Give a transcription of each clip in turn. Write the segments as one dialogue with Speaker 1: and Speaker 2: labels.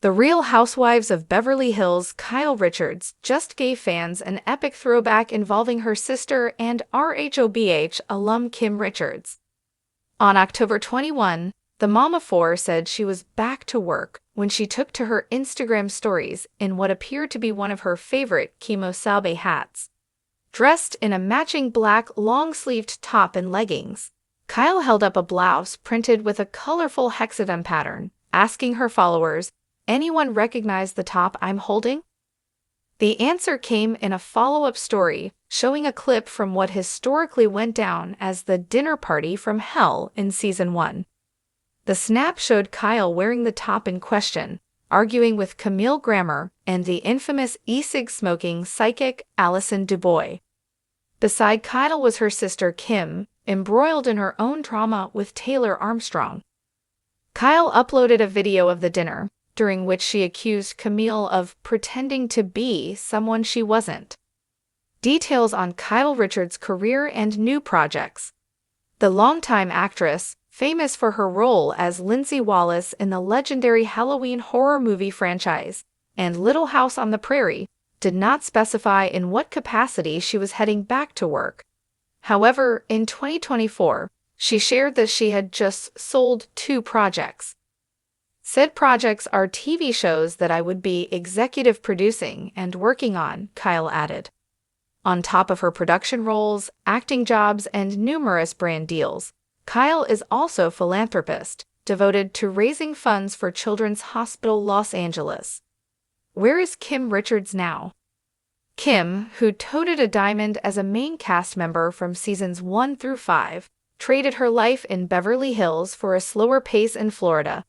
Speaker 1: The Real Housewives of Beverly Hills Kyle Richards just gave fans an epic throwback involving her sister and rhobh alum Kim Richards. On October 21, the mom of four said she was back to work when she took to her Instagram stories in what appeared to be one of her favorite kimosabe hats. Dressed in a matching black long-sleeved top and leggings, Kyle held up a blouse printed with a colorful hexagon pattern, asking her followers, "Anyone recognize the top I'm holding?" The answer came in a follow-up story showing a clip from what historically went down as the dinner party from hell in Season 1. The snap showed Kyle wearing the top in question, arguing with Camille Grammer and the infamous e-cig-smoking psychic Allison DuBois. Beside Kyle was her sister Kim, embroiled in her own drama with Taylor Armstrong. Kyle uploaded a video of the dinner, during which she accused Camille of pretending to be someone she wasn't. Details on Kyle Richards' career and new projects. The longtime actress, famous for her role as Lindsay Wallace in the legendary Halloween horror movie franchise and Little House on the Prairie, did not specify in what capacity she was heading back to work. However, in 2024, she shared that she had just sold 2 projects. Said projects are TV shows that I would be executive producing and working on, Kyle added. On top of her production roles, acting jobs, and numerous brand deals, Kyle is also a philanthropist, devoted to raising funds for Children's Hospital Los Angeles. Where is Kim Richards now? Kim, who toted a diamond as a main cast member from seasons 1 through 5, traded her life in Beverly Hills for a slower pace in Florida.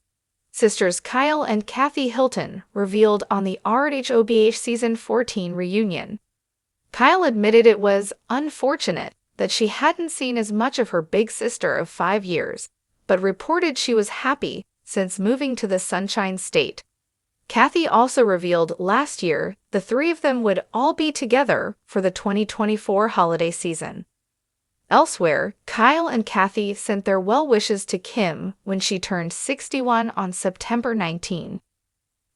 Speaker 1: Sisters Kyle and Kathy Hilton revealed on the rhobh Season 14 reunion. Kyle admitted it was unfortunate that she hadn't seen as much of her big sister of 5 years, but reported she was happy since moving to the Sunshine State. Kathy also revealed last year the 3 of them would all be together for the 2024 holiday season. Elsewhere, Kyle and Kathy sent their well wishes to Kim when she turned 61 on September 19.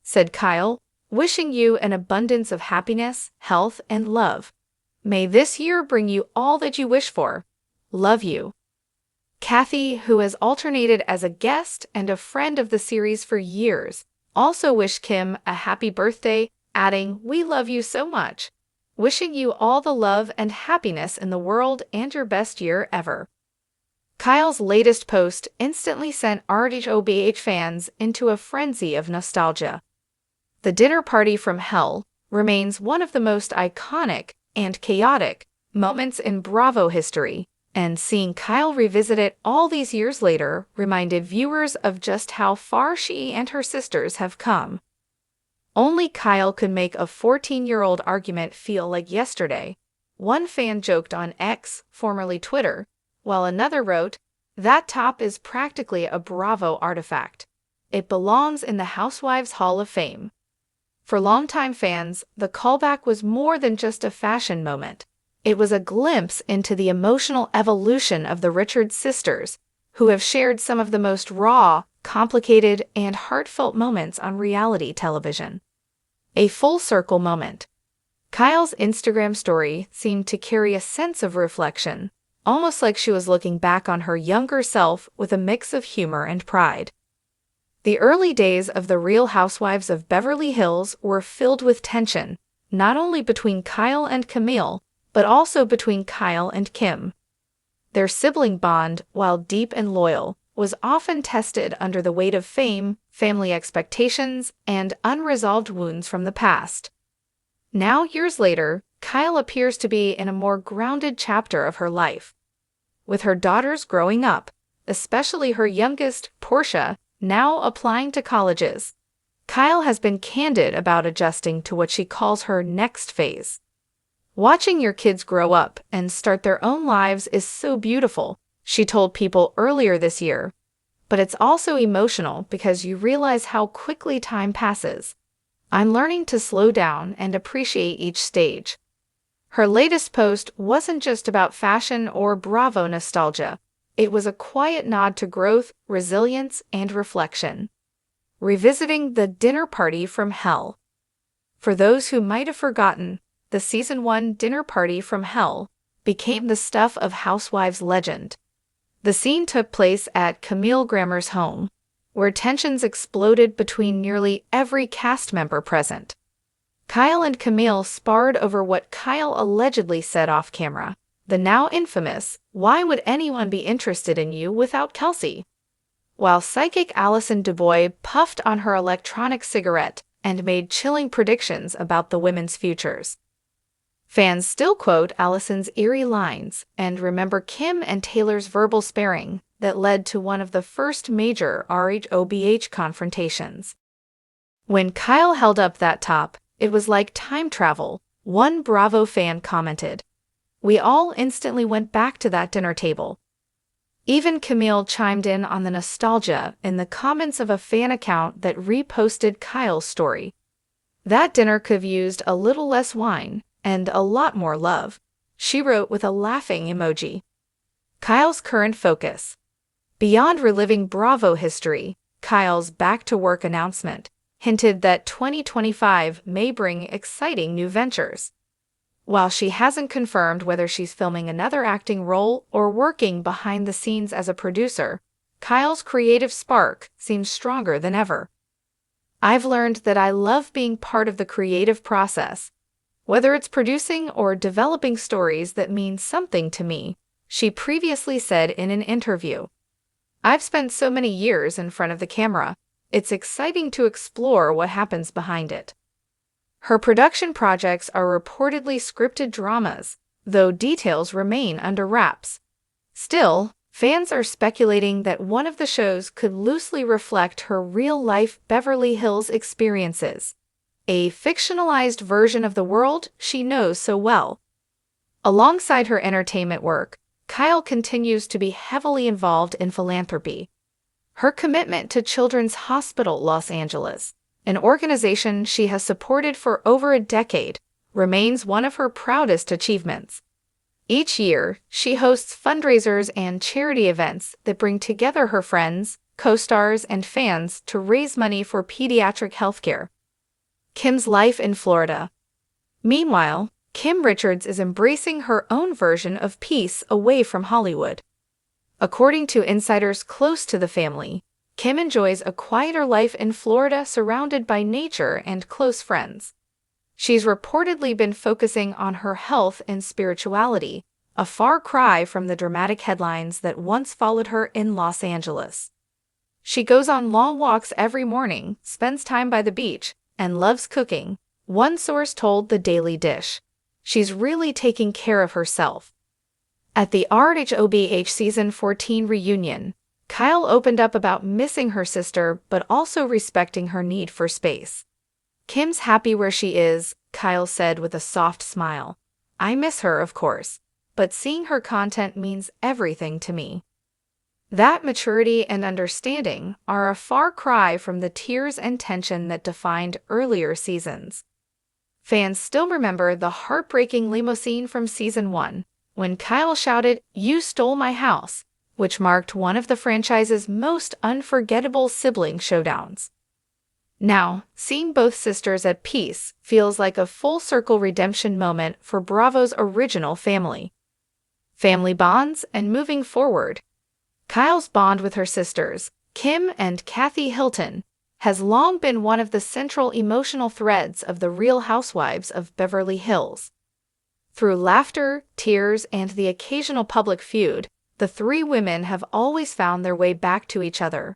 Speaker 1: Said Kyle, "Wishing you an abundance of happiness, health, and love. May this year bring you all that you wish for. Love you." Kathy, who has alternated as a guest and a friend of the series for years, also wished Kim a happy birthday, adding, "We love you so much. Wishing you all the love and happiness in the world and your best year ever." Kyle's latest post instantly sent rhobh fans into a frenzy of nostalgia. The dinner party from hell remains one of the most iconic and chaotic moments in Bravo history, and seeing Kyle revisit it all these years later reminded viewers of just how far she and her sisters have come. Only Kyle could make a 14-year-old argument feel like yesterday, one fan joked on X, formerly Twitter, while another wrote, "That top is practically a Bravo artifact. It belongs in the Housewives Hall of Fame." For longtime fans, the callback was more than just a fashion moment. It was a glimpse into the emotional evolution of the Richards sisters, who have shared some of the most raw, complicated, and heartfelt moments on reality television. A full-circle moment. Kyle's Instagram story seemed to carry a sense of reflection, almost like she was looking back on her younger self with a mix of humor and pride. The early days of The Real Housewives of Beverly Hills were filled with tension, not only between Kyle and Camille, but also between Kyle and Kim. Their sibling bond, while deep and loyal, was often tested under the weight of fame, family expectations, and unresolved wounds from the past. Now, years later, Kyle appears to be in a more grounded chapter of her life. With her daughters growing up, especially her youngest, Portia, now applying to colleges, Kyle has been candid about adjusting to what she calls her next phase. "Watching your kids grow up and start their own lives is so beautiful," she told People earlier this year. "But it's also emotional because you realize how quickly time passes. I'm learning to slow down and appreciate each stage." Her latest post wasn't just about fashion or Bravo nostalgia. It was a quiet nod to growth, resilience, and reflection. revisiting the dinner party from hell. For those who might have forgotten, the Season 1 dinner party from hell became the stuff of Housewives legend. The scene took place at Camille Grammer's home, where tensions exploded between nearly every cast member present. Kyle and Camille sparred over what Kyle allegedly said off camera, the now infamous, "Why would anyone be interested in you without Kelsey?" While psychic Allison DuBois puffed on her electronic cigarette and made chilling predictions about the women's futures. Fans still quote Allison's eerie lines and remember Kim and Taylor's verbal sparring that led to one of the first major rhobh confrontations. When Kyle held up that top, it was like time travel, one Bravo fan commented. We all instantly went back to that dinner table. Even Camille chimed in on the nostalgia in the comments of a fan account that reposted Kyle's story. That dinner could have used a little less wine and a lot more love, she wrote with a laughing emoji. Kyle's current focus. Beyond reliving Bravo history, Kyle's back-to-work announcement hinted that 2025 may bring exciting new ventures. While she hasn't confirmed whether she's filming another acting role or working behind the scenes as a producer, Kyle's creative spark seems stronger than ever. I've learned that I love being part of the creative process, whether it's producing or developing stories that mean something to me, she previously said in an interview. I've spent so many years in front of the camera. It's exciting to explore what happens behind it. Her production projects are reportedly scripted dramas, though details remain under wraps. Still, fans are speculating that one of the shows could loosely reflect her real-life Beverly Hills experiences, a fictionalized version of the world she knows so well. Alongside her entertainment work, Kyle continues to be heavily involved in philanthropy. Her commitment to Children's Hospital Los Angeles, an organization she has supported for over a decade, remains one of her proudest achievements. Each year, she hosts fundraisers and charity events that bring together her friends, co-stars, and fans to raise money for pediatric healthcare. Kim's life in Florida. Meanwhile, Kim Richards is embracing her own version of peace away from Hollywood. According to insiders close to the family, Kim enjoys a quieter life in Florida surrounded by nature and close friends. She's reportedly been focusing on her health and spirituality, a far cry from the dramatic headlines that once followed her in Los Angeles. She goes on long walks every morning, spends time by the beach, and loves cooking, one source told The Daily Dish. She's really taking care of herself. At the rhobh Season 14 reunion, Kyle opened up about missing her sister but also respecting her need for space. Kim's happy where she is, Kyle said with a soft smile. I miss her, of course, but seeing her content means everything to me. That maturity and understanding are a far cry from the tears and tension that defined earlier seasons. Fans still remember the heartbreaking limo scene from Season 1, when Kyle shouted, "You stole my house," which marked one of the franchise's most unforgettable sibling showdowns. Now, seeing both sisters at peace feels like a full-circle redemption moment for Bravo's original family. Family bonds and moving forward. Kyle's bond with her sisters, Kim and Kathy Hilton, has long been one of the central emotional threads of The Real Housewives of Beverly Hills. Through laughter, tears, and the occasional public feud, the three women have always found their way back to each other.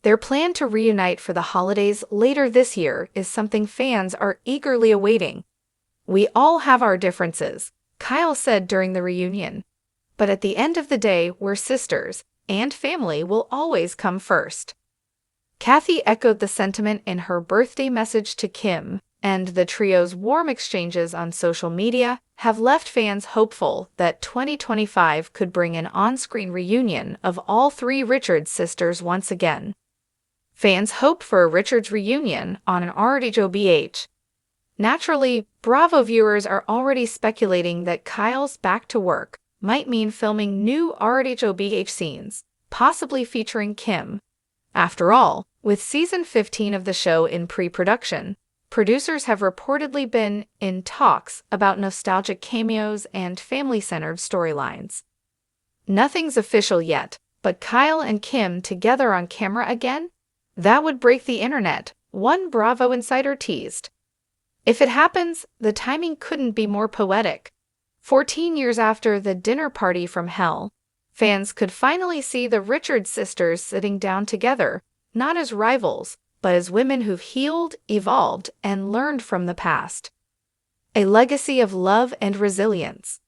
Speaker 1: Their plan to reunite for the holidays later this year is something fans are eagerly awaiting. We all have our differences, Kyle said during the reunion. But at the end of the day, we're sisters, and family will always come first. Kathy echoed the sentiment in her birthday message to Kim, and the trio's warm exchanges on social media have left fans hopeful that 2025 could bring an on-screen reunion of all three Richards sisters once again. Fans hope for a Richards reunion on an rhobh. Naturally, Bravo viewers are already speculating that Kyle's back to work might mean filming new rhobh scenes, possibly featuring Kim. After all, With season 15 of the show in pre-production, producers have reportedly been in talks about nostalgic cameos and family-centered storylines. Nothing's official yet, but Kyle and Kim together on camera again? That would break the internet, one Bravo insider teased. If it happens, the timing couldn't be more poetic. 14 years after the dinner party from hell, fans could finally see the Richards sisters sitting down together, not as rivals, but as women who've healed, evolved, and learned from the past. A legacy of love and resilience.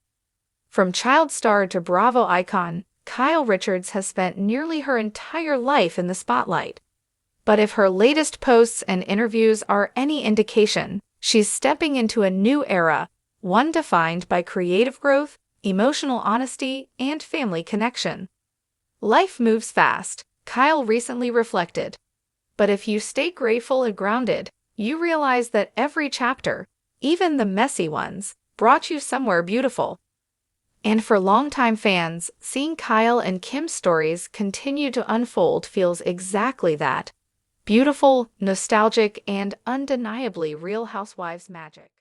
Speaker 1: From child star to Bravo icon, Kyle Richards has spent nearly her entire life in the spotlight. But if her latest posts and interviews are any indication, she's stepping into a new era, one defined by creative growth, emotional honesty, and family connection. Life moves fast, Kyle recently reflected. But if you stay grateful and grounded, you realize that every chapter, even the messy ones, brought you somewhere beautiful. And for longtime fans, seeing Kyle and Kim's stories continue to unfold feels exactly that. Beautiful, nostalgic, and undeniably Real Housewives magic.